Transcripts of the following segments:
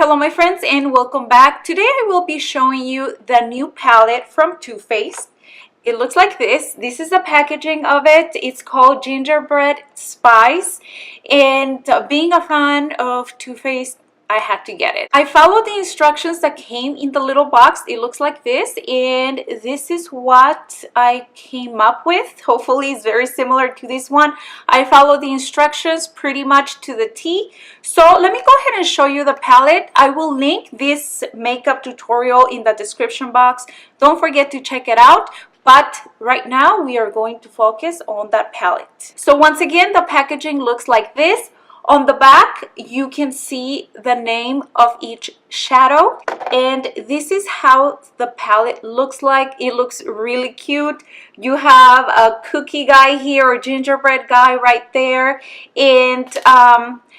Hello my friends and welcome back. Today I will be showing you the new palette from Too Faced. It looks like this. This is the packaging of it. It's called Gingerbread Spice, and being a fan of Too Faced, I had to get it. I followed the instructions that came in the little box. It looks like this, and this is what I came up with. Hopefully it's very similar to this one. I followed the instructions pretty much to the T. So let me go ahead and show you the palette. I will link this makeup tutorial in the description box. Don't forget to check it out. But right now we are going to focus on that palette. So once again, the packaging looks like this. On the back, you can see the name of each shadow, and this is how the palette looks like. It looks really cute. You have a cookie guy here, or gingerbread guy right there, and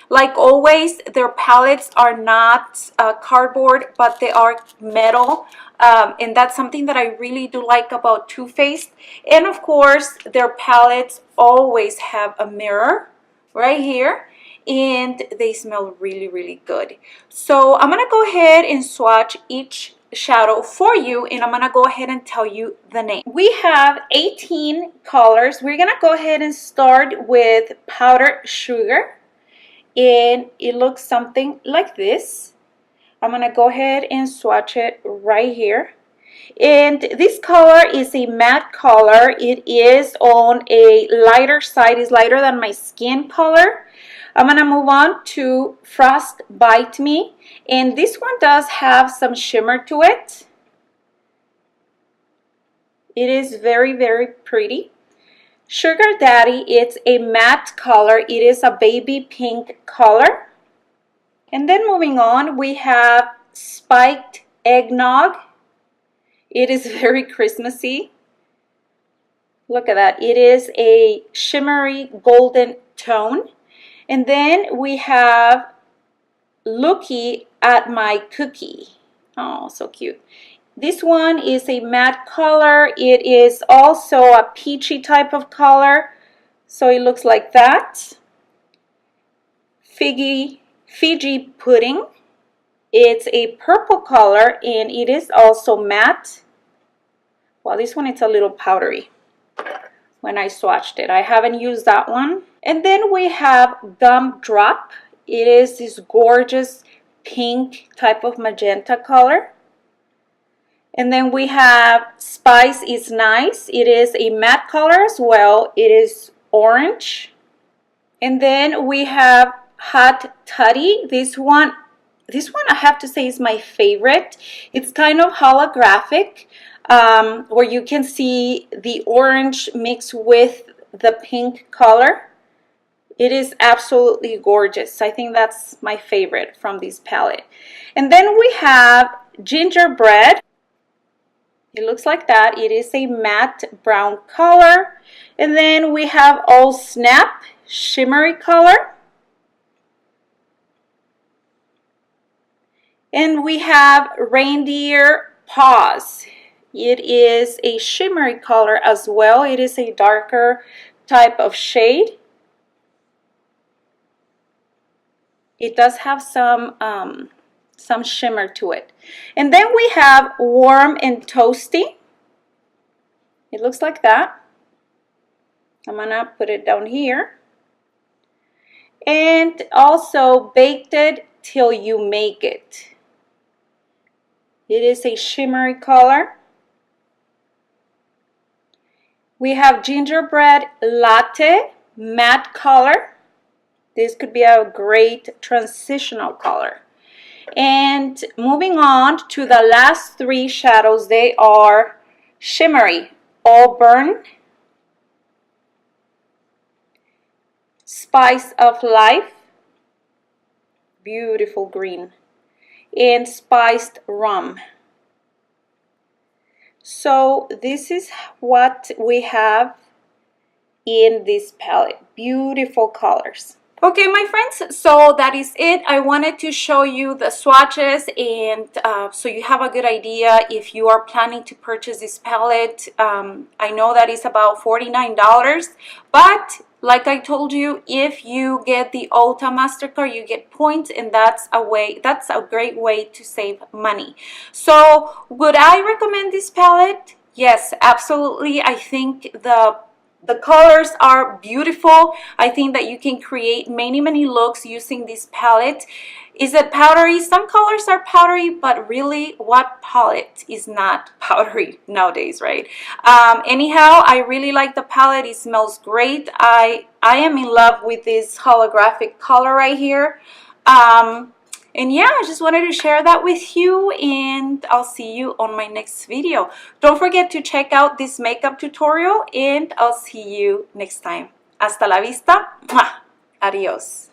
like always, their palettes are not cardboard, but they are metal, and that's something that I really do like about Too Faced. And of course, their palettes always have a mirror right here, and they smell really good. So I'm gonna go ahead and swatch each shadow for you, and I'm gonna go ahead and tell you the name. We have 18 colors. We're gonna go ahead and start with Powdered Sugar, and it looks something like this. I'm gonna go ahead and swatch it right here. And this color is a matte color. It is on a lighter side. It's lighter than my skin color. I'm gonna move on to Frostbite Me, and this one does have some shimmer to it. It is very pretty. Sugar Daddy, it's a matte color. It is a baby pink color. And then moving on, we have Spiked Eggnog. It is very Christmassy. Look at that. It is a shimmery golden tone. And then we have Looky at My Cookie. Oh, so cute. This one is a matte color. It is also a peachy type of color. So it looks like that. Fiji Pudding. It's a purple color, and it is also matte. Well, this one, it's a little powdery when I swatched it. I haven't used that one. And then we have Gumdrop. It is this gorgeous pink type of magenta color. And then we have Spice is Nice. It is a matte color as well. It is orange. And then we have Hot Toddy. This one I have to say is my favorite. It's kind of holographic, where you can see the orange mixed with the pink color. It is absolutely gorgeous. I think that's my favorite from this palette. And then we have Gingerbread. It looks like that. It is a matte brown color. And then we have Oh Snap, shimmery color. And we have Reindeer Paws. It is a shimmery color as well. It is a darker type of shade. It does have some shimmer to it. And then we have Warm and Toasty. It looks like that. I'm gonna put it down here. And also Baked It Till You Make It. It is a shimmery color. We have Gingerbread Latte, matte color. This could be a great transitional color. And moving on to the last three shadows, they are shimmery. Auburn, Spice of Life, beautiful green, and Spiced Rum. So this is what we have in this palette. Beautiful colors. Okay, my friends, so that is it. I wanted to show you the swatches, and so you have a good idea if you are planning to purchase this palette. I know that it's about $49, but Like I told you, if you get the Ulta MasterCard, you get points, and that's a great way to save money. So would I recommend this palette? Yes, absolutely. I think the colors are beautiful. I think that you can create many looks using this palette. Is it powdery? Some colors are powdery, but really, what palette is not powdery nowadays, right? Anyhow, I really like the palette. It smells great. I am in love with this holographic color right here. And yeah, I just wanted to share that with you, and I'll see you on my next video. Don't forget to check out this makeup tutorial, and I'll see you next time. Hasta la vista. Adios.